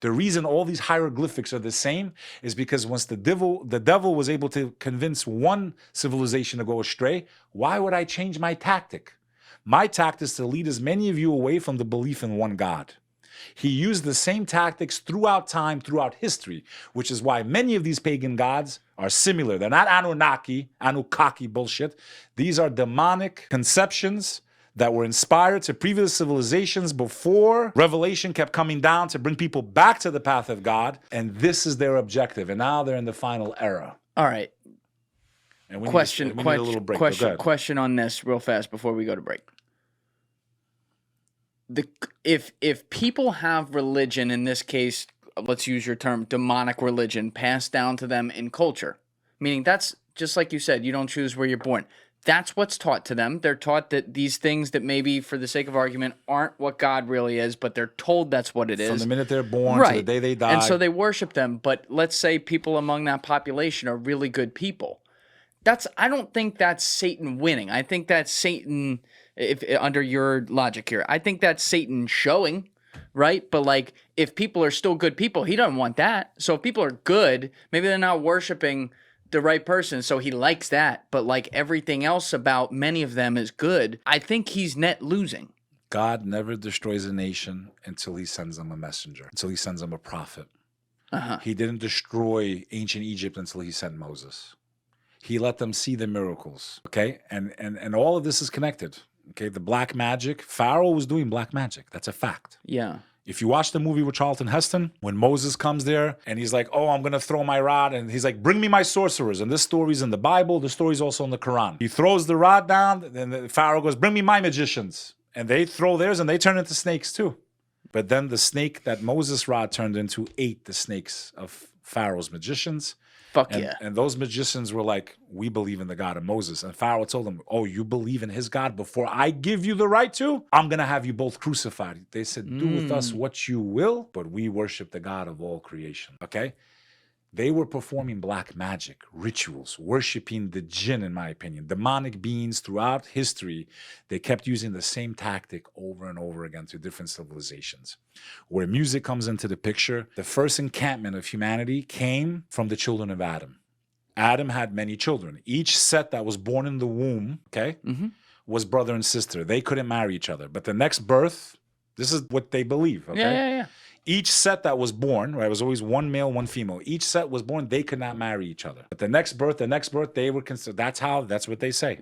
The reason all these hieroglyphics are the same is because once the devil was able to convince one civilization to go astray, why would I change my tactic? My tactic is to lead as many of you away from the belief in one God. He used the same tactics throughout time, throughout history, which is why many of these pagan gods are similar. They're not Anunnaki bullshit. These are demonic conceptions that were inspired to previous civilizations before revelation kept coming down to bring people back to the path of God. And this is their objective. And now they're in the final era. All right. And we need a little break. Question on this real fast before we go to break. If people have religion, in this case, let's use your term, demonic religion, passed down to them in culture, meaning that's just like you said, you don't choose where you're born. That's what's taught to them. They're taught that these things that maybe, for the sake of argument, aren't what God really is, but they're told that's what it is. From the minute they're born to the day they die. And so they worship them. But let's say people among that population are really good people. I don't think that's Satan winning. I think that's Satan, if under your logic here, I think that's Satan showing, right? But like, if people are still good people, he doesn't want that. So if people are good, maybe they're not worshiping the right person, so he likes that. But like everything else about many of them is good. I think he's net losing. God never destroys a nation until he sends them a messenger, until he sends them a prophet. He didn't destroy ancient Egypt until he sent Moses. He let them see the miracles, okay? And all of this is connected, okay? The black magic, Pharaoh was doing black magic. That's a fact. Yeah. If you watch the movie with Charlton Heston, when Moses comes there and he's like, oh, I'm going to throw my rod. And he's like, bring me my sorcerers. And this story's in the Bible. The story's also in the Quran. He throws the rod down. And the Pharaoh goes, bring me my magicians. And they throw theirs and they turn into snakes too. But then the snake that Moses' rod turned into ate the snakes of Pharaoh's magicians. And those magicians were like, we believe in the God of Moses. And Pharaoh told them, oh, you believe in his God before I give you the right to? I'm going to have you both crucified. They said, do with us what you will, but we worship the God of all creation. Okay? They were performing black magic, rituals, worshiping the jinn, in my opinion. Demonic beings throughout history, they kept using the same tactic over and over again to different civilizations. Where music comes into the picture, the first encampment of humanity came from the children of Adam. Adam had many children. Each set that was born in the womb, okay, was brother and sister. They couldn't marry each other. But the next birth, this is what they believe, okay? Yeah. Each set that was born, right, was always one male, one female. Each set was born, they could not marry each other. But the next birth, they were considered, that's what they say.